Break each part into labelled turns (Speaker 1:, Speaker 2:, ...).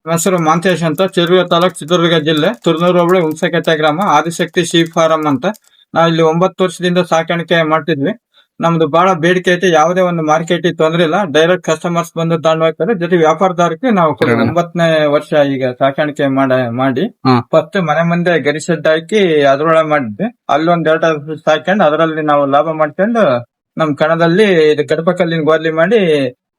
Speaker 1: ನನ್ನ ಹೆಸರು ಮಾಂತೇಶ್ ಅಂತ, ಚಿತ್ರದುರ್ಗ ತಾಲೂಕ್, ಚಿತ್ರದುರ್ಗ ಜಿಲ್ಲೆ, ತುರ್ನೂರು ಹೋಬಳಿ, ಹುಣಸೆಕಟ್ಟೆ ಗ್ರಾಮ, ಆದಿಶಕ್ತಿ ಶೀಪ್ ಫಾರಂ ಅಂತ. ನಾವು ಇಲ್ಲಿ 9 ವರ್ಷದಿಂದ ಸಾಕಾಣಿಕೆ ಮಾಡ್ತಿದ್ವಿ. ನಮ್ದು ಬಹಳ ಬೇಡಿಕೆ ಐತೆ. ಯಾವುದೇ ಒಂದು ಮಾರ್ಕೆಟ್ ತೊಂದ್ರೆ ಇಲ್ಲ. ಡೈರೆಕ್ಟ್ ಕಸ್ಟಮರ್ಸ್ ಬಂದು ತಗೊಂಡು ಹೋಗ್ತಾರೆ. ಜೊತೆ ವ್ಯಾಪಾರದಾರಕ್ಕೆ ನಾವು 9ನೇ ವರ್ಷ ಈಗ ಸಾಕಾಣಿಕೆ ಮಾಡಿ ಫಸ್ಟ್ ಮನೆ ಮುಂದೆ ಗರಿ ಶೆಡ್ ಹಾಕಿ ಅದ್ರೊಳಗೆ ಮಾಡಿದ್ವಿ. ಅಲ್ಲೊಂದ್ 2 ಸಾಕೊಂಡು ಅದರಲ್ಲಿ ನಾವು ಲಾಭ ಮಾಡ್ಕೊಂಡು ನಮ್ ಕಣದಲ್ಲಿ ಇದು ಗಡಪಕಲ್ಲಿನ ಗೋರ್ಲಿ ಮಾಡಿ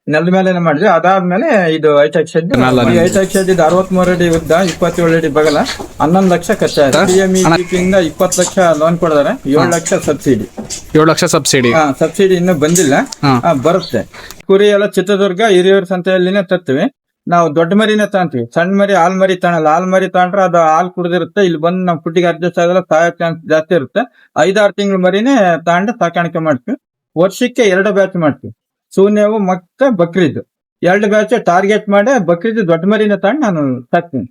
Speaker 1: ನೆಲದ ಮೇಲೆ ಮಾಡಿದ್ವಿ. ಅದಾದ್ಮೇಲೆ ಇದು ಹೈಟೆಕ್ ಶೆಡ್. ಈ ಹೈಟೆಕ್ ಶೆಡ್ ಇದು 63 ಅಡಿ ಉದ್ದ, 27 ಅಡಿ ಬಗಲ, 11 ಲಕ್ಷ ಖರ್ಚಾಗಿದೆ. PME ಇಂದ 20 ಲಕ್ಷ ಲೋನ್ ಕೊಡ್ತಾರೆ, 7 lakh subsidy.
Speaker 2: 7 lakh subsidy.
Speaker 1: Subsidy ಇನ್ನೂ ಬಂದಿಲ್ಲ, ಬರುತ್ತೆ. ಕುರಿ ಎಲ್ಲ ಚಿತ್ರದುರ್ಗ ಹಿರಿಯೂರು ಸಂತೆಯಲ್ಲಿನೇ ತರ್ತೀವಿ. ನಾವು ದೊಡ್ಡ ಮರಿನೇ ತಗೊಂತೀವಿ. ಸಣ್ಣ ಮರಿ ಹಾಲ್ ಮರಿ ತಗೊಳಲ್ಲ. ಹಾಲ್ ಮರಿ ತಗೊಂಡ್ರೆ ಅದು ಹಾಲ್ ಕುಡಿದಿರುತ್ತೆ. ಇಲ್ಲಿ ಬಂದು ನಮ್ ಫುಡ್ಡಿಗೆ ಅಡ್ಜಸ್ಟ್ ಆಗಲ್ಲ, ಸಾಯೋ ಚಾನ್ಸ್ ಜಾಸ್ತಿ ಇರುತ್ತೆ. 5-6 ತಿಂಗಳು ಮರಿನೇ ತಗೊಂಡು ಸಾಕಾಣಿಕೆ ಮಾಡ್ತೀವಿ. ವರ್ಷಕ್ಕೆ 2 ಬ್ಯಾಚ್ ಮಾಡ್ತೀವಿ. ಸೂನ್ಯವು ಮತ್ತೆ ಬಕ್ರೀದ್ 2 ಬ್ಯಾಚ್ ಟಾರ್ಗೆಟ್ ಮಾಡಿ ಬಕ್ರೀದ್ ದೊಡ್ಡ ಮರಿನ ತಗೊಂಡು ನಾನು ಸಾಕ್ತೀನಿ.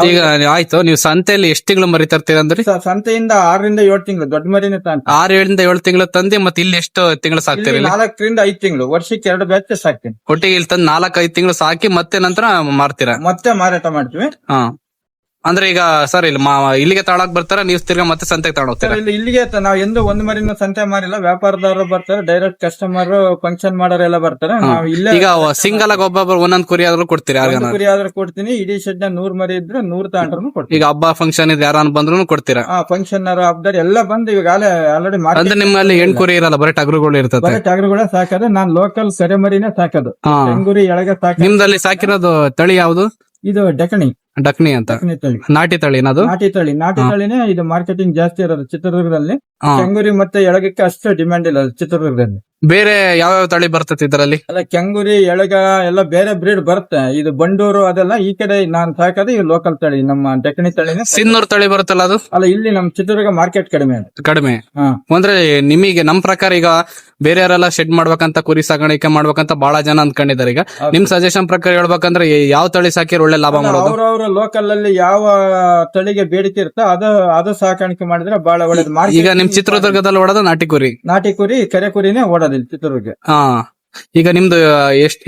Speaker 2: ಈಗ ಆಯ್ತು, ನೀವು ಸಂತೆಯಲ್ಲಿ ಎಷ್ಟು ತಿಂಗಳು ಮರಿ ತರ್ತೀರ ಅಂದ್ರೆ?
Speaker 1: ಸಂತೆಯಿಂದ 6 ರಿಂದ 7 ತಿಂಗಳು ದೊಡ್ಡ ಮರಿನ ತಗೊಂಡು
Speaker 2: 6 ರಿಂದ 7 ತಿಂಗಳು ತಂದಿ. ಮತ್ತೆ ಇಲ್ಲಿ ಎಷ್ಟು ತಿಂಗಳು ಸಾಕ್ತೀರಿ?
Speaker 1: 4 ರಿಂದ 5 ತಿಂಗಳು, ವರ್ಷಕ್ಕೆ 2 ಬ್ಯಾಚ್ ಸಾಕ್ತೀನಿ.
Speaker 2: ಒಟ್ಟಿಗೆ ಇಲ್ಲಿ ತಂದು 4-5 ತಿಂಗಳು ಸಾಕಿ ಮತ್ತೆ ನಂತರ ಮಾರ್ತೀರಾ?
Speaker 1: ಮತ್ತೆ ಮಾರಾಟ ಮಾಡ್ತೀವಿ.
Speaker 2: ಅಂದ್ರೆ ಈಗ ಸರ್ ಇಲ್ಲಿ ಇಲ್ಲಿಗೆ ತಗೊಳಕ್ ಬರ್ತಾರ, ನೀವು ತಿರ್ಗಾ ಮತ್ತೆ ಸಂತೆಗೆ ತಗೊಂಡ್ ಹೋಗ್ತೀರಾ?
Speaker 1: ಇಲ್ಲಿಗೆ ನಾವು ಎಂದು ಒಂದು ಮರಿನ ಸಂತೆ ಮಾರಿಲ್ಲ. ವ್ಯಾಪಾರದವರು ಬರ್ತಾರೆ, ಡೈರೆಕ್ಟ್ ಕಸ್ಟಮರ್, ಫಂಕ್ಷನ್ ಮಾಡೋರೆಲ್ಲ ಬರ್ತಾರೆ. ನಾವು ಇಲ್ಲೇ
Speaker 2: ಈಗ ಸಿಂಗಲ್ ಆಗಿ ಒಬ್ಬೊಬ್ಬರು ಒಂದೊಂದ್ ಕುರಿ ಆದ್ರೂ ಕೊಡ್ತೀರಿ?
Speaker 1: ಕುರಿ ಆದ್ರೂ ಕೊಡ್ತೀನಿ. ಇಡೀ ಶೆಡ್ 100 ಮರಿ ಇದ್ರೆ 100 ತಗೊಂಡ್ರು ಕೊಡ್ತೀನಿ.
Speaker 2: ಈಗ ಹಬ್ಬ ಫಂಕ್ಷನ್ ಇದು ಯಾರು ಬಂದ್ರು ಕೊಡ್ತೀರಾ?
Speaker 1: ಫಂಕ್ಷನ್ ಹಬ್ಬದಾರ ಎಲ್ಲ ಬಂದು ಇವಾಗ ಆಲ್ರೆಡಿ
Speaker 2: ಅಂದ್ರೆ ನಿಮ್ಮಲ್ಲಿ ಹೆಣ್ ಕುರಿ ಇರಲ್ಲ, ಬರೀ ಟಗರುಗಳು ಇರ್ತದೆ?
Speaker 1: ಬರೀ ಟಗರುಗಳ ಸಾಕೋದು. ನಾನ್ ಲೋಕಲ್ ಸೆರೆ ಮರಿನೇ ಸಾಕೋದು. ಹೆಂಗುರಿ ಎಳಗ ಸಾಕ.
Speaker 2: ನಿಮ್ದಲ್ಲಿ ಸಾಕಿರೋದು ತಳಿ ಯಾವ್ದು?
Speaker 1: ಇದು ಡಕಣಿ
Speaker 2: ಅಂತ
Speaker 1: ತಳಿ,
Speaker 2: ನಾಟಿ ತಳಿ.
Speaker 1: ನಾಟಿ ತಳಿನೇ ಇದು ಮಾರ್ಕೆಟಿಂಗ್ ಜಾಸ್ತಿ ಇರೋದು ಚಿತ್ರದುರ್ಗದಲ್ಲಿ. ಕೆಂಗುರಿ ಮತ್ತೆ ಎಳಗಕ್ಕೆ ಅಷ್ಟು ಡಿಮ್ಯಾಂಡ್ ಇಲ್ಲ ಚಿತ್ರದುರ್ಗದಲ್ಲಿ.
Speaker 2: ಬೇರೆ ಯಾವ ತಳಿ ಬರ್ತದೆ ಇದರಲ್ಲಿ?
Speaker 1: ಅಲ್ಲ, ಕೆಂಗುರಿ ಎಳಗ ಎಲ್ಲ ಬೇರೆ ಬ್ರೀಡ್ ಬರುತ್ತೆ. ಇದು ಬಂಡೂರು ಅದೆಲ್ಲ ಈ ಕಡೆ ನಾನ್ ಸಾಕೋದು ಈ ಲೋಕಲ್ ತಳಿ, ನಮ್ಮ ಡಕಣಿ ತಳಿನೇ.
Speaker 2: ಸಿನ್ನೂರ್ ತಳಿ ಬರುತ್ತಲ್ಲ ಅದು?
Speaker 1: ಅಲ್ಲ, ಇಲ್ಲಿ ನಮ್ ಚಿತ್ರದುರ್ಗ ಮಾರ್ಕೆಟ್ ಕಡಿಮೆ.
Speaker 2: ಅಂದ್ರೆ ನಿಮಗೆ ನಮ್ ಪ್ರಕಾರ ಈಗ ಬೇರೆ ಯಾರೆಲ್ಲ ಶೆಡ್ ಮಾಡ್ಬೇಕಂತ, ಕುರಿ ಸಾಗಾಣಿಕೆ ಮಾಡ್ಬೇಕಂತ ಬಹಳ ಜನ ಅಂದ್ಕೊಂಡಿದ್ದಾರೆ. ಈಗ ನಿಮ್ ಸಜೆಷನ್ ಪ್ರಕಾರ ಹೇಳ್ಬೇಕಂದ್ರೆ ಯಾವ ತಳಿ ಸಾಕಿದ್ರೆ ಒಳ್ಳೆ ಲಾಭ ಮಾಡೋದು?
Speaker 1: ಅವ್ರವ್ರ ಲೋಕಲ್ ಅಲ್ಲಿ ಯಾವ ತಳಿಗೆ ಬೇಡಿಕೆ ಇರುತ್ತೋ ಅದು ಸಾಕಾಣಿಕೆ ಮಾಡಿದ್ರೆ ಬಹಳ ಒಳ್ಳೇದು.
Speaker 2: ಈಗ ನಿಮ್ ಚಿತ್ರದುರ್ಗದಲ್ಲಿ ಓಡೋದು ನಾಟಿ ಕುರಿ,
Speaker 1: ಕರೆ ಕುರಿನೇ ಓಡೋದಿಲ್ಲ ಚಿತ್ರದುರ್ಗ.
Speaker 2: ಈಗ ನಿಮ್ದು ಎಷ್ಟು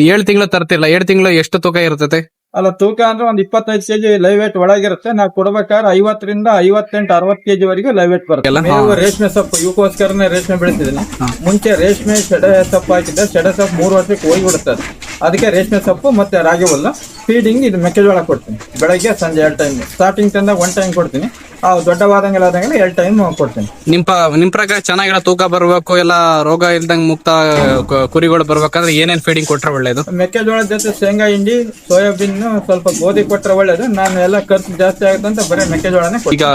Speaker 2: 7 ತಿಂಗಳು ತರ್ತಿರಲ್ಲ, 7 ತಿಂಗಳು ಎಷ್ಟು ತೂಕ ಇರ್ತದೆ?
Speaker 1: ಅಲ್ಲ, ತೂಕ ಅಂದ್ರೆ ಒಂದ್ 25 ಕೆಜಿ ಲೈವ್ ವೇಟ್ ಒಳಗಿರುತ್ತೆ. ನಾವು ಕೊಡ್ಬೇಕಾದ್ರೆ 50 ರಿಂದ 58, 60 ಕೆಜಿ ವರೆಗೂ ಲೈವ್ ವೇಟ್ ಬರುತ್ತೆ. ರೇಷ್ಮೆ ಸೊಪ್ಪು ಇವಕ್ಕೋಸ್ಕರನೇ ರೇಷ್ಮೆ ಬೆಳೆಸಿದೀನಿ. ಮುಂಚೆ ರೇಷ್ಮೆ ಸೆಡೆ ಸೊಪ್ಪು ಹಾಕಿದ್ದೆ. ಸೆಡೆ ಸೊಪ್ಪು 3 ವರ್ಷಕ್ಕೆ ಹೋಗಿಬಿಡುತ್ತದೆ. ಅದಕ್ಕೆ ರೇಷ್ಮೆ ಸೊಪ್ಪು ಮತ್ತೆ ರಾಗಿ ಹುಲ್ಲು ಫೀಡಿಂಗ್ ಇದು ಮೆಕ್ಕೆಜೋಳ ಕೊಡ್ತೀನಿ. ಬೆಳಗ್ಗೆ ಸಂಜೆ 2 ಟೈಮ್. ಸ್ಟಾರ್ಟಿಂಗ್ ತಂದಾಗ 1 ಟೈಮ್ ಕೊಡ್ತೀನಿ. ದೊಡ್ಡವಾದಂಗೆಲ್ಲ 2 ಟೈಮ್ ಕೊಡ್ತೀನಿ. ನಿಮ್
Speaker 2: ಪ್ರಕಾರ ಚೆನ್ನಾಗಿರೋ ತೂಕ ಬರ್ಬೇಕು, ಎಲ್ಲ ರೋಗ ಇಲ್ದಂಗ್ ಮುಕ್ತ ಕುರಿಗಳು ಬರ್ಬೇಕಂದ್ರೆ ಏನೇನ್ ಫೀಡಿಂಗ್ ಕೊಟ್ರೆ ಒಳ್ಳೇದು?
Speaker 1: ಮೆಕ್ಕೆಜೋಳದ ಜೊತೆ ಶೇಂಗಾ ಹಿಂಡಿ, ಸೋಯಾಬೀನ್, ಸ್ವಲ್ಪ ಗೋಧಿ ಕೊಟ್ರೆ ಒಳ್ಳೇದು. ನಾನು ಎಲ್ಲ ಖರ್ಚು ಜಾಸ್ತಿ ಆಗುತ್ತಂತ ಬರೀ ಮೆಕ್ಕೆಜೋಳನೇ. ಈಗ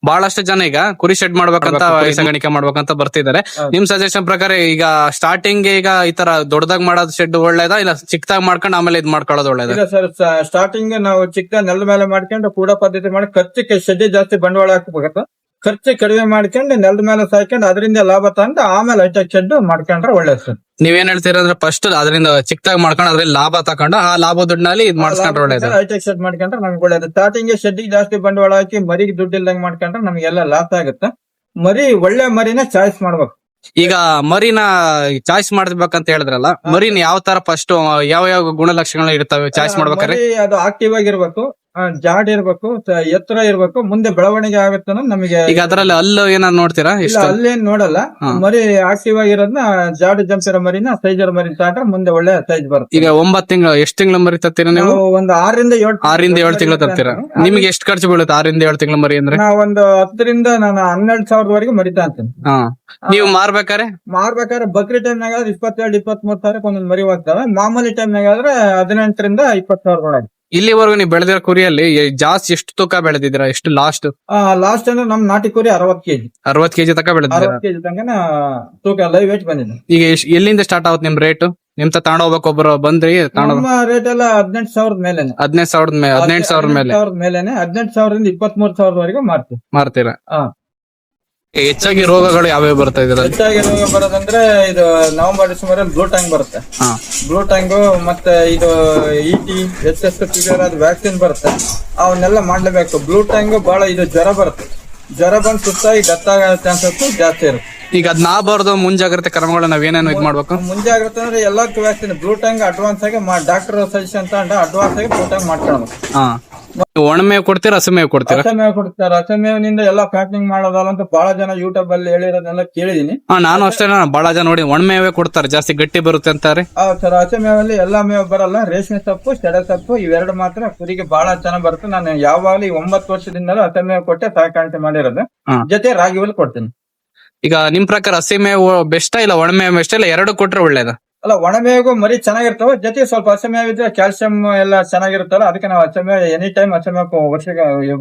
Speaker 2: ಬಹಳಷ್ಟು ಜನ ಈಗ ಕುರಿ ಶೆಡ್ ಮಾಡ್ಬೇಕಂತ, ಸಾಗಾಣಿಕೆ ಮಾಡ್ಬೇಕಂತ ಬರ್ತಿದ್ದಾರೆ. ನಿಮ್ ಸಜೆಷನ್ ಪ್ರಕಾರ ಈಗ ಸ್ಟಾರ್ಟಿಂಗ್ ಈಗ ಈ ತರ ದೊಡ್ಡದಾಗ್ ಮಾಡೋದು ಶೆಡ್ ಒಳ್ಳೇದಾ, ಇಲ್ಲ ಚಿಕ್ಕದಾಗ್ ಮಾಡ್ಕೊಂಡು ಆಮೇಲೆ ಇದ್ ಮಾಡ್ಕೊಳ್ಳೋದು ಒಳ್ಳೇದಾ?
Speaker 1: ಇಲ್ಲ ಸರ್, ಸ್ಟಾರ್ಟಿಂಗ್ ನಾವು ಚಿಕ್ಕ ನೆಲದ ಮೇಲೆ ಮಾಡ್ಕೊಂಡು ಕೂಡ ಪದ್ಧತಿ ಮಾಡಿ ಖರ್ಚಿಗೆ ಶೆಡ್ ಜಾಸ್ತಿ ಬಂಡವಾಳ ಹಾಕಬೇಕು. ಖರ್ಚು ಕಡಿಮೆ ಮಾಡ್ಕೊಂಡು ನೆಲದ ಮೇಲೆ ಸಾಯ್ಕೊಂಡು ಅದರಿಂದ ಲಾಭ ತಗೊಂಡು ಆಮೇಲೆ ಹೈಟೆಕ್ ಶೆಡ್ ಮಾಡ್ಕೊಂಡ್ರೆ ಒಳ್ಳೇದು ಸರ್.
Speaker 2: ನೀವೇನ್ ಹೇಳ್ತೀರ ಅಂದ್ರೆ ಫಸ್ಟ್ ಅದರಿಂದ ಚಿಕ್ಕದಾಗಿ ಮಾಡ್ಕೊಂಡು ಅದ್ರಲ್ಲಿ ಲಾಭ ತಗೊಂಡು ಆ ಲಾಭ ದುಡ್ಡಿನಲ್ಲಿ ಇದ್ ಮಾಡ್ಕೊಂಡ್ರೆ ಒಳ್ಳೇದು.
Speaker 1: ಹೈಟೆಕ್ ಶೆಡ್ ಮಾಡ್ಕೊಂಡ್ರೆ ನಮ್ಗೆ ಒಳ್ಳೇದು. ಸ್ಟಾರ್ಟಿಂಗ್ ಶೆಡ್ ಜಾಸ್ತಿ ಬಂಡವಾಳ ಹಾಕಿ ಮರಿಗೆ ದುಡ್ಡು ಇಲ್ದಂಗ್ ಮಾಡ್ಕೊಂಡ್ರೆ ನಮ್ಗೆಲ್ಲ ಲಾಸ್ ಆಗುತ್ತೆ. ಮರಿ ಒಳ್ಳೆ ಮರಿನ ಚಾಯ್ಸ್ ಮಾಡ್ಬೇಕು.
Speaker 2: ಈಗ ಮರಿನ ಚಾಯ್ಸ್ ಮಾಡ್ಬೇಕಂತ ಹೇಳಿದ್ರಲ್ಲ, ಮರಿನ ಯಾವ ತರ ಫಸ್ಟ್ ಯಾವ ಗುಣಲಕ್ಷಣಗಳು ಇರ್ತವೆ ಚಾಯ್ಸ್ ಮಾಡ್ಬೇಕಾದ್ರೆ?
Speaker 1: ಅದು ಆಕ್ಟಿವ್ ಆಗಿರ್ಬೇಕು, ಜಾಡ್ ಇರ್ಬೇಕು, ಎತ್ತರ ಇರ್ಬೇಕು, ಮುಂದೆ ಬೆಳವಣಿಗೆ ಆಗುತ್ತೆ ನಮಗೆ.
Speaker 2: ಈಗ ಅದರಲ್ಲಿ ಅಲ್ಲು ಏನಾದ್ರು ನೋಡ್ತೀರಾ?
Speaker 1: ಅಲ್ಲೇನ್ ನೋಡಲ್ಲ. ಮರಿ ಆಕ್ಟಿವ್ ಆಗಿರೋದ್ನ ಜಾಡ್ ಜಂಪ್ ಇರೋ ಮರಿನ ಸೈಜರ್ ಮರಿ ತಗೊಂಡ್ರೆ ಮುಂದೆ ಒಳ್ಳೆ ಸೈಜ್ ಬರುತ್ತೆ.
Speaker 2: ಈಗ 9 ತಿಂಗಳು ಎಷ್ಟು ತಿಂಗಳು ಮರಿ ತರ್ತೀರಾ ನೀವು?
Speaker 1: ಒಂದು 6 ರಿಂದ 7
Speaker 2: ತಿಂಗಳು ತರ್ತೀರಾ. ನಿಮಗೆ ಎಷ್ಟು ಖರ್ಚು ಬೀಳುತ್ತೆ 6 ರಿಂದ 7 ತಿಂಗಳು ಮರಿ ಅಂದ್ರೆ?
Speaker 1: ನಾವು ಒಂದು 10 ರಿಂದ 12,000 ವರೆಗೂ ಮರಿ ತಗೊಂತೀನಿ.
Speaker 2: ನೀವು ಮಾರ್ಬೇಕಾರೆ
Speaker 1: ಬಕ್ರಿ ಟೈಮ್ನಾಗ 22-23 ಸಾವಿರಕ್ಕೆ ಒಂದೊಂದು ಮರಿ ಹೋಗ್ತವೆ. ಮಾಮೂಲಿ ಟೈಮ್ನಾಗ ಆದ್ರೆ 18 ರಿಂದ 20,000 ಒಳಗೆ.
Speaker 2: ಇಲ್ಲಿವರೆಗೂ ನೀವು ಬೆಳೆದಿರೋ ಕುರಿಯಲ್ಲಿ ಜಾಸ್ತಿ ಎಷ್ಟು ತೂಕ ಬೆಳೆದಿದ್ದೀರಾ? ಎಷ್ಟು ಲಾಸ್ಟ್
Speaker 1: ಅಂದ್ರೆ ನಮ್ ನಾಟಿ ಕುರಿ 60 ಕೆಜಿ.
Speaker 2: 60 ಕೆಜಿ ತನಕ ಬೆಳೆದಿದ್ದೀರಾ?
Speaker 1: 60 ಕೆಜಿ ತನಕ ತೂಕ ಲೈವ್ ವೇಟ್ ಬಂದಿದೆ.
Speaker 2: ಈಗ ಎಲ್ಲಿಂದ ಸ್ಟಾರ್ಟ್ ಆಗುತ್ತೆ ನಿಮ್ ರೇಟ್? ನಿಮ್ ತಗೊಂಡ್ ಹೋಗ್ಬೇಕು ಒಬ್ಬರು ಬಂದ್ರಿ
Speaker 1: ರೇಟ್ ಎಲ್ಲ 18,000 ಮೇಲೆ.
Speaker 2: 18,000 ಮೇಲೆ
Speaker 1: 18,000 ರಿಂದ 23,000 ವರೆಗೂ
Speaker 2: ಮಾರ್ತೀರಾ? ಹೆಚ್ಚಾಗಿ ರೋಗಗಳು ಯಾವ್ಯಾವ ಬರ್ತಾ ಇದಾರೆ?
Speaker 1: ಹೆಚ್ಚಾಗಿ ರೋಗ ಬರೋದಂದ್ರೆ ಇದು ನವೆಂಬರ್ ಡಿಸೆಂಬರ್ ಅಲ್ಲಿ ಬ್ಲೂ ಟ್ಯಾಂಗ್ ಬರುತ್ತೆ. ಬ್ಲೂ ಟ್ಯಾಂಗು ಮತ್ತೆ ಇದು ಇಟಿ ಫೀವರ್ ಅದು ವ್ಯಾಕ್ಸಿನ್ ಬರುತ್ತೆ. ಅವನ್ನೆಲ್ಲ ಮಾಡ್ಲೇಬೇಕು. ಬ್ಲೂ ಟ್ಯಾಂಗು ಬಹಳ ಇದು ಜ್ವರ ಬರುತ್ತೆ. ಜ್ವರ ಬಂದು ಸುತ್ತಾಗಿ ಡೆತ್ ಆಗೋ ಚಾನ್ಸಸ್ ಜಾಸ್ತಿ ಇರುತ್ತೆ.
Speaker 2: ಈಗ ಅದ್ ನಾಬಾರ್ದು ಮುಂಜಾಗ್ರತೆ ಕ್ರಮಗಳನ್ನ ನಾವೇನೇನು ಇದ್ ಮಾಡ್ಬೇಕು?
Speaker 1: ಮುಂಜಾಗ್ರತೆ ಅಂದ್ರೆ ಎಲ್ಲದಕ್ಕೂ ವ್ಯಾಕ್ಸಿನ್ ಬ್ಲೂಟಂಗ್ ಅಡ್ವಾನ್ಸ್ ಆಗಿ ಡಾಕ್ಟರ್ ಸಜೆಷನ್ ತಗೊಂಡು ಅಡ್ವಾನ್ಸ್ ಆಗಿ ಬ್ಲೂಟಂಗ್ ಮಾಡ್ಕೊಳ್ಬೇಕು.
Speaker 2: ಹಾ, ಒಣಮೇವ್ ಕೊಡ್ತೀರಾ ಹಸಿಮೇವ್ ಕೊಡ್ತೀರಾ?
Speaker 1: ಹಸಮೇವ್ ಕೊಡ್ತಾರೆ. ಹಸಮೇವಿನಿಂದ ಎಲ್ಲ ಪ್ಯಾಕಿಂಗ್ ಮಾಡೋದಲ್ಲ ಅಂತ ಬಹಳ ಜನ ಯೂಟ್ಯೂಬ್ ಅಲ್ಲಿ ಹೇಳಿರೋದನ್ನೆಲ್ಲ ಕೇಳಿದೀನಿ.
Speaker 2: ಹಾ, ನಾನು ಅಷ್ಟೇ ಬಹಳ ಜನ ನೋಡಿ ಒಣಮೇವೇ ಕೊಡ್ತಾರೆ, ಜಾಸ್ತಿ ಗಟ್ಟಿ ಬರುತ್ತೆ ಅಂತಾರೆ.
Speaker 1: ಹೌದು ಸರ್, ಹಸಮೇವಲ್ಲಿ ಎಲ್ಲಾ ಮೇವು ಬರಲ್ಲ. ರೇಷ್ಮೆ ಸೊಪ್ಪು, ಸೆಡೆ ಸೊಪ್ಪು ಇವೆರಡು ಮಾತ್ರ ಕುರಿಗೆ ಬಹಳ ಚೆನ್ನಾಗಿ ಬರುತ್ತೆ. ನಾನು ಯಾವಾಗಲೂ 9 ವರ್ಷದಿಂದಲೂ ಹಸಮೇವ್ ಕೊಟ್ಟೆ ಸಾಕಾಣಿಕೆ ಮಾಡಿರೋದು.
Speaker 2: ಹಾ.
Speaker 1: ಜೊತೆ ರಾಗಿ ಹುಲ್ಲು ಕೊಡ್ತೀನಿ.
Speaker 2: ಈಗ ನಿಮ್ ಪ್ರಕಾರ ಹಸಿಮೇವು ಬೆಸ್ಟ್ ಇಲ್ಲ ಒಣಮೇವ್ ಬೆಸ್ಟ್ ಇಲ್ಲ ಎರಡು ಕೊಟ್ರೆ ಒಳ್ಳೇದ?
Speaker 1: ಅಲ್ಲ, ಒಣಮೇವಿಗೂ ಮರಿ ಚೆನ್ನಾಗಿರ್ತಾವ. ಜೊತೆ ಸ್ವಲ್ಪ ಹಸಮೇವ್ ಇದ್ರೆ ಕ್ಯಾಲ್ಸಿಯಂ ಎಲ್ಲ ಚೆನ್ನಾಗಿರುತ್ತಲ್ಲ, ಅದಕ್ಕೆ ನಾವು ಹಸಮೇವ್ ಎನಿ ಟೈಮ್ ಹಸಮೇವ್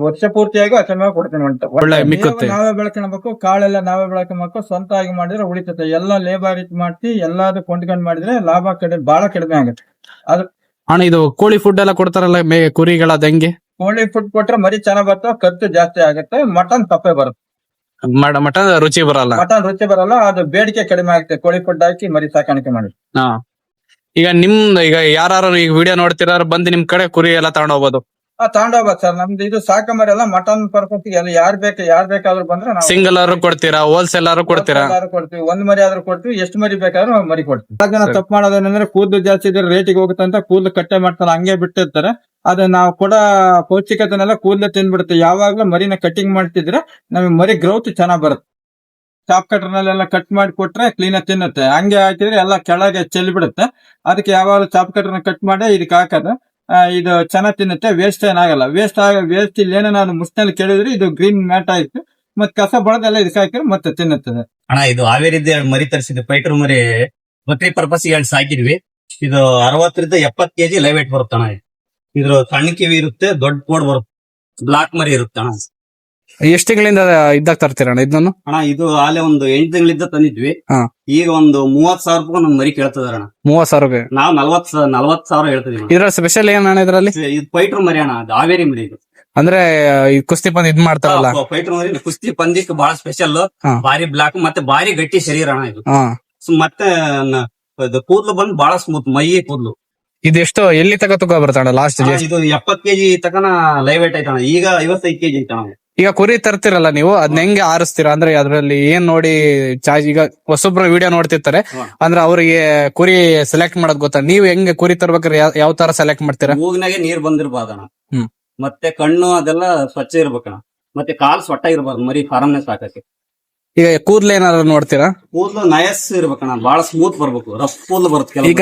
Speaker 1: ವರ್ಷ ಪೂರ್ತಿಯಾಗಿ ಹಸಮೇವ್ ಕೊಡ್ತೀನಿ.
Speaker 2: ಒಳ್ಳೆ ಮಿಕ್ಕುತ್ತೆ.
Speaker 1: ನಾವೇ ಬೆಳ್ಕೊಳ್ಬೇಕು, ಕಾಳೆಲ್ಲ ನಾವೇ ಬೆಳ್ಕೊಬೇಕು. ಸ್ವಂತ ಆಗಿ ಮಾಡಿದ್ರೆ ಉಳಿತೈತೆ. ಎಲ್ಲ ಲೇಬರ್ ಇಟ್ ಮಾಡ್ತಿ ಎಲ್ಲಾದ್ರು ಕೊಂಡ್ಕೊಂಡ್ ಮಾಡಿದ್ರೆ ಲಾಭ ಬಹಳ ಕಡಿಮೆ ಆಗುತ್ತೆ. ಅದು
Speaker 2: ಅಣ್ಣ, ಇದು ಕೋಳಿ ಫುಡ್ ಎಲ್ಲ ಕೊಡ್ತಾರಲ್ಲ ಕುರಿಗಳ ಹೆಂಗೆ?
Speaker 1: ಕೋಳಿ ಫುಡ್ ಕೊಟ್ರೆ ಮರಿ ಚೆನ್ನಾಗ್ ಬರ್ತಾವ, ಖರ್ಚು ಜಾಸ್ತಿ ಆಗುತ್ತೆ. ಮಟನ್ ತಪ್ಪೇ ಬರುತ್ತೆ.
Speaker 2: ಮಟನ್ ರುಚಿ ಬರಲ್ಲ.
Speaker 1: ಮಟನ್ ರುಚಿ ಬರಲ್ಲ, ಅದು ಬೇಡಿಕೆ ಕಡಿಮೆ ಆಗುತ್ತೆ. ಕೋಳಿ ಫುಡ್ ಹಾಕಿ ಮರಿ ಸಾಕಾಣಿಕೆ ಮಾಡಿ.
Speaker 2: ಹಾ, ಈಗ ಈಗ ಯಾರು ಈಗ ವಿಡಿಯೋ ನೋಡ್ತಿರಾರು ಬಂದು ನಿಮ್ ಕಡೆ ಕುರಿ ಎಲ್ಲ ತಗೊಂಡ್ ಹೋಗ್ಬೋದು?
Speaker 1: ತಗೊಂಡೋಗ್ಬೋದು ಸರ್. ನಮ್ದು ಇದು ಸಾಕಂಬರಿ ಎಲ್ಲ ಮಟನ್ ಪರ್ಪಸ್ ಎಲ್ಲ ಯಾರ್ ಬೇಕಾದ್ರೂ ಬಂದ್ರೆ ನಾವು
Speaker 2: ಸಿಂಗಲ್ ಆರು ಕೊಡ್ತೀರಾ, ಹೋಲ್ಸೇಲ್ ಆರು ಕೊಡ್ತೀರಾ?
Speaker 1: ಕೊಡ್ತೀವಿ. ಒಂದ್ ಮರಿ ಆದ್ರೂ ಕೊಡ್ತೀವಿ, ಎಷ್ಟು ಮರಿ ಬೇಕಾದ್ರೂ ಮರಿ ಕೊಡ್ತೀವಿ. ಜನ ತಪ್ಪು ಮಾಡೋದೇನಂದ್ರೆ ಕೂದಲು ಜಾಸ್ತಿ ಇದ್ರೆ ರೇಟಿಗೆ ಹೋಗುತ್ತೆ ಅಂತ ಕೂದಲು ಕಟ್ಟೆ ಮಾಡ್ತಾರೆ, ಹಂಗೆ ಬಿಟ್ಟಿರ್ತಾರೆ. ಅದು ನಾವು ಕೊಡೋ ಪೌಷ್ಟಿಕತೆನೆಲ್ಲ ಕೂದಲು ತಿಂದ್ಬಿಡುತ್ತೆ. ಯಾವಾಗ್ಲೂ ಮರಿನ ಕಟಿಂಗ್ ಮಾಡ್ತಿದ್ರೆ ನಮಗೆ ಮರಿ ಗ್ರೋತ್ ಚೆನ್ನಾಗ್ ಬರುತ್ತೆ. ಚಾಪ್ ಕಟರ್ನಲ್ಲೆಲ್ಲ ಕಟ್ ಮಾಡಿ ಕೊಟ್ರೆ ಕ್ಲೀನ್ ಆಗಿ ತಿನ್ನುತ್ತೆ. ಹಂಗೆ ಹಾಕಿದ್ರೆ ಎಲ್ಲ ಕೆಳಗೆ ಚೆಲ್ಲಿ ಬಿಡುತ್ತೆ. ಅದಕ್ಕೆ ಯಾವಾಗಲೂ ಚಾಪ್ ಕಟರ್ನ ಕಟ್ ಮಾಡಿ ಇದಕ್ಕೆ ಹಾಕೋದು. ಇದು ಚೆನ್ನಾಗ್ ತಿನ್ನುತ್ತೆ, ವೇಸ್ಟ್ ಏನಾಗಲ್ಲ. ವೇಸ್ಟ್ ಇಲ್ಲಿ ಏನೋ ನಾನು ಮುಸ್ನಲ್ಲಿ ಕೇಳಿದ್ರೆ ಇದು ಗ್ರೀನ್ ಮ್ಯಾಟ್ ಆಯ್ತು, ಮತ್ತೆ ಕಸ ಬಳದೆಲ್ಲ ಇದಕ್ಕೆ ಹಾಕಿದ್ರೆ ಮತ್ತೆ ತಿನ್ನುತ್ತದೆ.
Speaker 3: ಅಣ್ಣ, ಇದು ಹಾವೇರಿದ್ದ 2 ಮರಿ ತರಿಸಿದ್ವಿ. ಫೈಟರ್ ಮರಿ ಬಕ್ರಿ ಪರ್ಪಸ್ 2 ಸಾಕಿದ್ವಿ. ಇದು 60 ರಿಂದ 70 kg ಲೈವ್ ವೇಟ್ ಬರುತ್ತೆ ಅಣ್ಣ. ಇದ್ರ ಸಣ್ಣ ಕಿವಿ ಇರುತ್ತೆ, ದೊಡ್ಡ ಕೋಡ್ ಬರುತ್ತೆ, ಬ್ಲಾಕ್ ಮರಿ ಇರುತ್ತೆ ಅಣ್ಣ.
Speaker 2: ಎಷ್ಟು ತಿಂಗಳಿಂದ ಇದ್ದಾಗ ತರ್ತೀರಣ್ಣ ಇದನ್ನು?
Speaker 3: ಅಣ್ಣ, ಇದು ಆಲೆ ಒಂದು 8 ತಿಂಗಳಿಂದ ತಂದಿದ್ವಿ.
Speaker 2: ಹಾ.
Speaker 3: ಈಗ ಒಂದು 30,000 ರೂಪಾಯಿ ನಮ್ ಮರಿ ಕೇಳ್ತದಾರಣ.
Speaker 2: 30,000?
Speaker 3: ನಾವು 40,000 ಹೇಳ್ತಿದೀವಿ.
Speaker 2: ಇದ್ರ ಸ್ಪೆಷಲ್ ಏನ್ ಇದ್ರಲ್ಲಿ?
Speaker 3: ಇದು ಫೈಟರ್ ಮರಿ ಅಣ್ಣ, ಅದು ಹಾವೇರಿ ಮರಿ. ಇದು
Speaker 2: ಅಂದ್ರೆ ಈ ಕುಸ್ತಿ ಪಂದ್ಯ ಇದ್ ಮಾಡ್ತಾರಲ್ಲ,
Speaker 3: ಫೈಟರ್ ಮರಿ ಕುಸ್ತಿ ಪಂದ್ಯಕ್ಕೆ ಬಹಳ ಸ್ಪೆಷಲ್.
Speaker 2: ಹಾ.
Speaker 3: ಭಾರಿ ಬ್ಲಾಕ್ ಮತ್ತೆ ಭಾರಿ ಗಟ್ಟಿ ಶರೀರ ಅಣ್ಣ ಇದು.
Speaker 2: ಹಾ.
Speaker 3: ಮತ್ತೆ ಕೂದ್ಲು ಬಂದು ಬಹಳ ಸ್ಮೂತ್ ಮೈ ಕೂದ್ಲು.
Speaker 2: ಇದೆಷ್ಟು ಎಲ್ಲಿ ತಗ ತೂಕ ಬರ್ತಾಣ ಲಾಸ್ಟ್?
Speaker 3: ಇದು 70 kg ತಕನ ಲೈವ್ ವೇಟ್ ಐತಣ. ಈಗ 55 kg ಐತಣ.
Speaker 2: ಈಗ ಕುರಿ ತರ್ತಿರಲ್ಲ ನೀವು, ಅದನ್ನ ಹೆಂಗೆ ಆರಿಸ್ತೀರಾ? ಅಂದ್ರೆ ಅದ್ರಲ್ಲಿ ಏನ್ ನೋಡಿ ಈಗ ಹೊಸೊಬ್ರು ವಿಡಿಯೋ ನೋಡ್ತಿರ್ತಾರೆ, ಅಂದ್ರೆ ಅವ್ರಿಗೆ ಕುರಿ ಸೆಲೆಕ್ಟ್ ಮಾಡೋದ್ ಗೊತ್ತಾ? ನೀವು ಹೆಂಗೆ ಕುರಿ ತರ್ಬೇಕಾದ್ರೆ ಯಾವ ತರ ಸೆಲೆಕ್ಟ್ ಮಾಡ್ತೀರಾ?
Speaker 3: ಮೂಗ್ನಾಗೆ ನೀರ್ ಬಂದಿರ್ಬಾರ್ದಣ.
Speaker 2: ಹ್ಮ್.
Speaker 3: ಮತ್ತೆ ಕಣ್ಣು ಅದೆಲ್ಲ ಸ್ವಚ್ಛ ಇರ್ಬೇಕಣ. ಮತ್ತೆ ಕಾಲ್ ಸೊಟ್ಟ ಇರ್ಬಾರ್ದು ಮರಿ ಫಾರಮ್ನೆ ಸಾಕಕ್ಕೆ.
Speaker 2: ಈಗ ಕೂದ್ಲು ಏನಾದ್ರು ನೋಡ್ತೀರಾ?
Speaker 3: ಕೂದ್ಲು ನಯಸ್ ಇರ್ಬೇಕಣ್ಣ, ಬಹಳ ಸ್ಮೂತ್ ಬರ್ಬೇಕು. ರಫ್ ಕೂದ್ಲು ಬರುತ್ತೆ.
Speaker 2: ಈಗ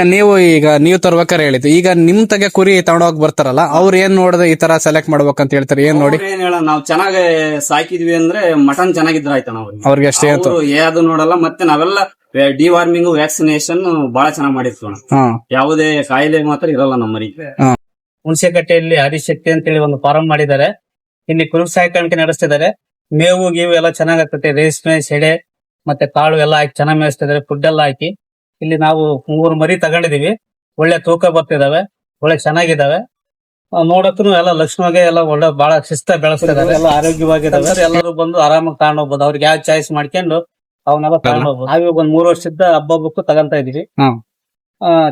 Speaker 2: ನೀವು ತರ್ಬೇಕಾರೆ ಹೇಳಿದ್ದು, ಈಗ ನಿಮ್ ತಗೆ ಕುರಿ ತಗೊಂಡೋಗ್ ಬರ್ತಾರಲ್ಲ, ಅವ್ರು ಏನ್ ನೋಡಿದ್ರೆ ಈ ತರ ಸೆಲೆಕ್ಟ್ ಮಾಡ್ಬೇಕಂತ ಹೇಳ್ತಾರೆ? ಏನ್ ನೋಡಿ?
Speaker 3: ಏನ್ ಹೇಳ, ನಾವ್ ಚೆನ್ನಾಗಿ ಸಾಕಿದ್ವಿ ಅಂದ್ರೆ ಮಟನ್ ಚೆನ್ನಾಗಿದ್ರೆ ಆಯ್ತಣ್ಣ
Speaker 2: ಅವ್ರಿಗೆ ಅಷ್ಟೇ ಅಂತ
Speaker 3: ಯಾವ್ದು ನೋಡಲ್ಲ. ಮತ್ತೆ ನಾವೆಲ್ಲ ಡಿವಾರ್ಮಿಂಗ್ ವ್ಯಾಕ್ಸಿನೇಷನ್ ಬಹಳ ಚೆನ್ನಾಗಿ ಮಾಡಿರ್ತೀವಿ. ಯಾವುದೇ ಕಾಯಿಲೆ ಮಾತ್ರ ಇರಲ್ಲ ನಮ್ಮ ಮರಿ. ಹುಣಸೆಕಟ್ಟೆಯಲ್ಲಿ ಆದಿಶಕ್ತಿ ಅಂತೇಳಿ ಒಂದು ಫಾರಂ ಮಾಡಿದ್ದಾರೆ. ಇಲ್ಲಿ ಕುರಿ ಸಾಕಾಣಿಕೆ ನಡೆಸ್ತಿದ್ದಾರೆ. ಮೇವು ಗೀವು ಎಲ್ಲ ಚೆನ್ನಾಗ್ ಆಗ್ತದೆ. ರೇಷ್ಮೆ, ಸೆಡೆ ಮತ್ತೆ ಕಾಳು ಎಲ್ಲ ಹಾಕಿ ಚೆನ್ನಾಗಿ ಮೇಯಿಸ್ತಿದ್ದಾರೆ. ಫುಡ್ ಎಲ್ಲ ಹಾಕಿ ಇಲ್ಲಿ ನಾವು 3 ಮರಿ ತಗೊಂಡಿದೀವಿ. ಒಳ್ಳೆ ತೂಕ ಬರ್ತಿದಾವೆ, ಒಳ್ಳೆ ಚೆನ್ನಾಗಿದಾವೆ. ನೋಡಕ್ಕೂ ಎಲ್ಲ ಲಕ್ಷ್ಮಗೆ ಎಲ್ಲ ಒಳ್ಳೆ ಬಹಳ ಶಿಸ್ತ ಬೆಳೆಸ್ತಿದ್ದಾರೆ. ಎಲ್ಲ ಆರೋಗ್ಯವಾಗಿದ್ದಾವೆ. ಎಲ್ಲರೂ ಬಂದು ಆರಾಮಾಗಿ ತಗೊಂಡ್ ಹೋಗ್ಬೋದು. ಅವ್ರಿಗೆ ಯಾವ ಚಾಯ್ಸ್ ಮಾಡ್ಕೊಂಡು ಅವನ್ನೆಲ್ಲ ತಗೊಂಡ್ ಹೋಗ್ಬೋದು. ನಾವೀಗ ಒಂದ್ 3 ವರ್ಷದ ಹಬ್ಬಕ್ಕೂ ತಗೊಂತ ಇದೀವಿ.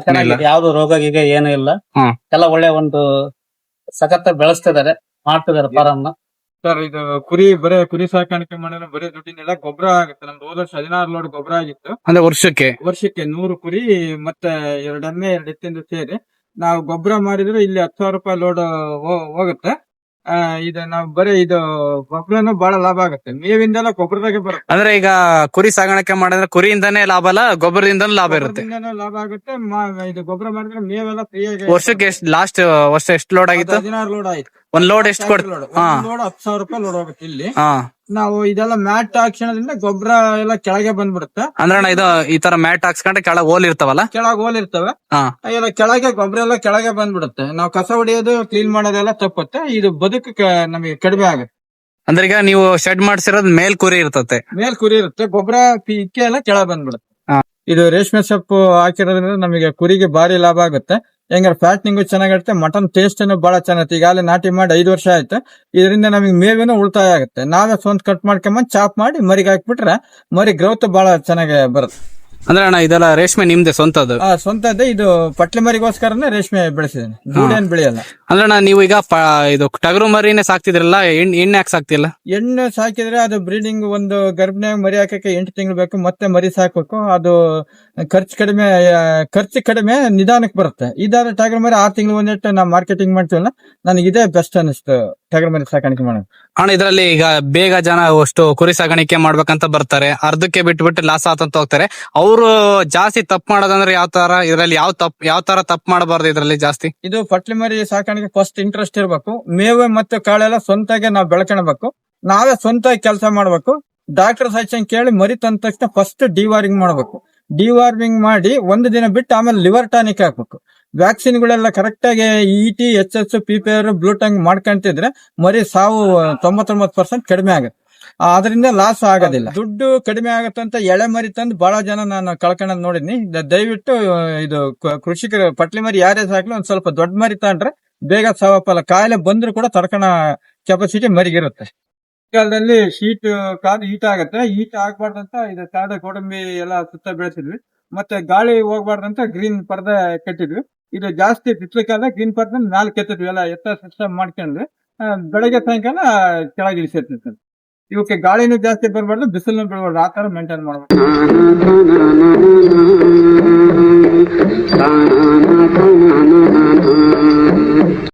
Speaker 3: ಚೆನ್ನಾಗಿದೆ, ಯಾವ್ದು ರೋಗ ಗೀಗ ಏನೂ ಇಲ್ಲ. ಎಲ್ಲ ಒಳ್ಳೆ ಒಂದು ಸಖತ್ ಬೆಳೆಸ್ತಿದ್ದಾರೆ, ಮಾಡ್ತಿದ್ದಾರೆ ಫಾರಂ.
Speaker 1: ಸರ್, ಇದು ಕುರಿ ಸಾಕಾಣಿಕೆ ಮಾಡಿದ್ರೆ ಬರೀ ದುಡ್ಡಿನೆಲ್ಲ ಗೊಬ್ಬರ ಆಗುತ್ತೆ. ನಮ್ದು ಹೋದ ವರ್ಷ 16 ಲೋಡ್ ಗೊಬ್ಬರ ಆಗಿತ್ತು.
Speaker 2: ಅಂದ್ರೆ ವರ್ಷಕ್ಕೆ
Speaker 1: 100 ಕುರಿ ಮತ್ತೆ 2 ಎಮ್ಮೆ 2 ಎತ್ತಿಂದ ಸೇರಿ ನಾವು ಗೊಬ್ಬರ ಮಾಡಿದ್ರೆ ಇಲ್ಲಿ 10,000 ರೂಪಾಯಿ ಲೋಡ್ ಹೋಗುತ್ತೆ. ಇದು ನಾವು ಬರೀ ಇದು ಗೊಬ್ಬರನು ಬಹಳ ಲಾಭ ಆಗುತ್ತೆ. ಮೇವಿಂದೆಲ್ಲ ಗೊಬ್ಬರದಾಗೆ ಬರುತ್ತೆ.
Speaker 2: ಅಂದ್ರೆ ಈಗ ಕುರಿ ಸಾಗಾಣಿಕೆ ಮಾಡಿದ್ರೆ ಕುರಿಯಿಂದಾನೇ ಲಾಭ ಅಲ್ಲ, ಗೊಬ್ಬರದಿಂದನೂ ಲಾಭ ಇರುತ್ತೆ?
Speaker 1: ಲಾಭ ಆಗುತ್ತೆ. ಇದು ಗೊಬ್ಬರ ಮಾಡಿದ್ರೆ ಮೇವೆಲ್ಲ ಫ್ರೀಯಾಗಿ.
Speaker 2: ವರ್ಷಕ್ಕೆ ಲಾಸ್ಟ್ ವರ್ಷ ಎಷ್ಟು ಲೋಡ್ ಆಗಿತ್ತು?
Speaker 1: 16 ಲೋಡ್ ಆಯ್ತು.
Speaker 2: ಒಂದ್ ಲೋಡ್ ಎಷ್ಟು
Speaker 1: ಲೋಡ್ 10,000 ರೂಪಾಯಿ ಲೋಡ್ ಹೋಗುತ್ತೆ. ಇಲ್ಲಿ ನಾವು ಇದೆಲ್ಲ ಮ್ಯಾಟ್ ಹಾಕ್ಸೋದ್ರಿಂದ ಗೊಬ್ಬರ ಎಲ್ಲ ಕೆಳಗೆ ಬಂದ್ಬಿಡುತ್ತೆ.
Speaker 2: ಅಂದ್ರೆ ಇದು ಈ ತರ ಮ್ಯಾಟ್ ಹಾಕ್ಸ್ಕೊಂಡ್ರೆ ಕೆಳಗೆ ಹೋಲ್ ಇರ್ತಾವಲ್ಲ,
Speaker 1: ಕೆಳಗೆ ಹೋಲ್ ಇರ್ತವೆ. ಎಲ್ಲ ಕೆಳಗೆ ಗೊಬ್ಬರ ಎಲ್ಲ ಕೆಳಗೆ ಬಂದ್ಬಿಡುತ್ತೆ. ನಾವು ಕಸ ಹೊಡಿಯೋದು ಕ್ಲೀನ್ ಮಾಡೋದೆಲ್ಲ ತಪ್ಪುತ್ತೆ. ಇದು ಬದುಕು ನಮಗೆ ಕಡಿಮೆ ಆಗುತ್ತೆ.
Speaker 2: ಅಂದ್ರೆ ಈಗ ನೀವು ಶೆಡ್ ಮಾಡ್ಸಿರೋದ್ ಮೇಲ್ ಕುರಿ ಇರ್ತತೆ,
Speaker 1: ಮೇಲ್ ಕುರಿ ಇರುತ್ತೆ. ಗೊಬ್ಬರ ಇಕ್ಕೆ ಎಲ್ಲ ಕೆಳಗೆ ಬಂದ್ಬಿಡುತ್ತೆ. ಇದು ರೇಷ್ಮೆ ಸೊಪ್ಪು ಹಾಕಿರೋದ್ರಿಂದ ನಮಗೆ ಕುರಿಗೆ ಭಾರಿ ಲಾಭ ಆಗುತ್ತೆ. ಹೆಂಗಾರ ಫ್ಯಾಟ್ನಿಂಗು ಚೆನ್ನಾಗಿರುತ್ತೆ. ಮಟನ್ ಟೇಸ್ಟ್ ಬಹಳ ಚೆನ್ನಾಗಿರುತ್ತೆ. ಈಗಾಗಲೇ ನಾಟಿ ಮಾಡಿ 5 ವರ್ಷ ಆಯ್ತು. ಇದರಿಂದ ನಮಗೆ ಮೇವಿನ ಉಳಿತಾಯ ಆಗುತ್ತೆ. ನಾವೇ ಸ್ವಂತ ಕಟ್ ಮಾಡ್ಕೊಂಬಂದ್ ಚಾಪ್ ಮಾಡಿ ಮರಿಗೆ ಹಾಕ್ಬಿಟ್ರೆ ಮರಿ ಗ್ರೋತ್ ಬಹಳ ಚೆನ್ನಾಗಿ ಬರುತ್ತೆ.
Speaker 2: ಅಂದ್ರೆ ಅಣ್ಣ ಇದೆಲ್ಲ ರೇಷ್ಮೆ ನಿಮ್ದೆ ಸ್ವಂತದ್ದು?
Speaker 1: ಸ್ವಂತದ್ದೇ. ಇದು ಪಟ್ಲೆ ಮರಿಗೋಸ್ಕರನೇ ರೇಷ್ಮೆ ಬೆಳೆಸಿದ್ದೇನೆ, ಗೂಡೇನ್ ಬೆಳೆಯಲ್ಲ.
Speaker 2: ಅಂದ್ರೆ ಅಣ್ಣ ನೀವು ಈಗ ಇದು ಟಗರು ಮರಿನೇ ಸಾಕ್ತಿದ್ರಲ್ಲ, ಎಣ್ಣೆ ಯಾಕೆ ಸಾಕ್ತಿಲ್ಲ?
Speaker 1: ಹೆಣ್ಣು ಸಾಕಿದ್ರೆ ಅದು ಬ್ರೀಡಿಂಗ್, ಒಂದು ಗರ್ಭಿಣಿಯಾಗ ಮರಿ ಹಾಕಕ್ಕೆ 8 ತಿಂಗಳು ಬೇಕು, ಮತ್ತೆ ಮರಿ ಸಾಕ್ಬೇಕು. ಅದು ಖರ್ಚು ಕಡಿಮೆ, ನಿಧಾನಕ್ಕೆ ಬರುತ್ತೆ. ಇದಾದ್ರೆ ಟಗರು ಮರಿ 6 ತಿಂಗಳು ಒಂದಿಟ್ಟು ನಾವು ಮಾರ್ಕೆಟಿಂಗ್ ಮಾಡ್ತೀವಲ್ಲ, ನನಗೆ ಇದೇ ಬೆಸ್ಟ್ ಅನಿಸ್ತು ಟಗರು ಮರಿ ಸಾಕಾಣಿಕೆ ಮಾಡೋದು.
Speaker 2: ಅಣ್ಣ ಇದ್ರಲ್ಲಿ ಈಗ ಬೇಗ ಜನ ಅಷ್ಟು ಕುರಿ ಸಾಗಾಣಿಕೆ ಮಾಡ್ಬೇಕಂತ ಬರ್ತಾರೆ, ಅರ್ಧಕ್ಕೆ ಬಿಟ್ಟು ಲಾಸ್ ಆತಂತ ಹೋಗ್ತಾರೆ. ಅವರು ಜಾಸ್ತಿ ತಪ್ಪು ಮಾಡೋದಂದ್ರೆ ಯಾವ ತರ? ಇದ್ರಲ್ಲಿ ಯಾವ ತರ ತಪ್ಪು ಮಾಡಬಾರ್ದು ಇದ್ರಲ್ಲಿ ಜಾಸ್ತಿ?
Speaker 1: ಇದು ಪಟ್ಲಿ ಮರಿ ಸಾಕಾಣಿಕೆ ಫಸ್ಟ್ ಇಂಟ್ರೆಸ್ಟ್ ಇರಬೇಕು. ಮೇವೆ ಮತ್ತು ಕಾಳೆಲ್ಲ ಸ್ವಂತಾಗೆ ನಾವು ಬೆಳ್ಕೊಳ್ಬೇಕು, ನಾವೇ ಸ್ವಂತ ಕೆಲಸ ಮಾಡ್ಬೇಕು. ಡಾಕ್ಟರ್ ಸಜೆಷನ್ ಕೇಳಿ ಮರಿ ತಂದ ತಕ್ಷಣ ಫಸ್ಟ್ ಡಿವಾರ್ಮಿಂಗ್ ಮಾಡ್ಬೇಕು. ಡಿವಾರ್ಮಿಂಗ್ ಮಾಡಿ 1 ದಿನ ಬಿಟ್ಟು ಆಮೇಲೆ ಲಿವರ್ ಟಾನಿಕ್ ಹಾಕ್ಬೇಕು. ವ್ಯಾಕ್ಸಿನ್ಗಳೆಲ್ಲ ಕರೆಕ್ಟ್ ಆಗಿ ET, HS, PPR, ಬ್ಲೂಟಂಗ್ ಮಾಡ್ಕೊಂತಿದ್ರೆ ಮರಿ ಸಾವು 99% ಕಡಿಮೆ ಆಗುತ್ತೆ. ಅದರಿಂದ ಲಾಸ್ ಆಗೋದಿಲ್ಲ. ದುಡ್ಡು ಕಡಿಮೆ ಆಗತ್ತಂತ ಎಳೆ ಮರಿ ತಂದು ಬಹಳ ಜನ ನಾನು ಕಳ್ಕೊಳ್ಳೋದು ನೋಡಿದ್ನಿ. ದಯವಿಟ್ಟು ಇದು ಕೃಷಿಕರು ಪಟ್ಲಿ ಮರಿ ಯಾರೇ ಸಾಕ್ಲಿ ಒಂದ್ ಸ್ವಲ್ಪ ದೊಡ್ಡ ಮರಿ ತಗೊಂಡ್ರೆ ಬೇಗ ಸಾವಪ್ಪಲ್ಲ. ಕಾಯಿಲೆ ಬಂದ್ರು ಕೂಡ ತಡ್ಕೊಳೋ ಕೆಪಾಸಿಟಿ ಮರಿಗಿರುತ್ತೆ. ಕಾಲದಲ್ಲಿ ಶೀಟ್ ಕಾದು ಹೀಟ್ ಆಗುತ್ತೆ, ಹೀಟ್ ಆಗ್ಬಾರ್ದಂತ ಇದು ಕಾಡ ಗೋಡಂಬಿ ಎಲ್ಲ ಸುತ್ತ ಬೆಳೆಸಿದ್ವಿ. ಮತ್ತೆ ಗಾಳಿ ಹೋಗ್ಬಾರ್ದಂತ ಗ್ರೀನ್ ಪರ್ದೆ ಕಟ್ಟಿದ್ವಿ. ಇದು ಜಾಸ್ತಿ ಬಿಸಿಲು ಕಾಲ ಗ್ರೀನ್ ಪರ್ದೆ 4 ಕೆತ್ತಿದ್ವಿ, ಎಲ್ಲ ಎತ್ತ ಸಿಸ್ಟಮ್ ಮಾಡ್ಕೊಂಡ್ವಿ. ಬೆಳಗ್ಗೆ ಸಾಯಂಕಾಲ ಕೆಳಗೆ ಇಳಿಸಿರ್ತೀವಿ. ಇವಕ್ಕೆ ಗಾಳಿನೂ ಜಾಸ್ತಿ ಬರಬಾರ್ದು, ಬಿಸಿಲನ್ನು ಬೀಳಬಾರ್ದು, ಆ ತರ ಮೇಂಟೈನ್ ಮಾಡ್ಬೇಕು.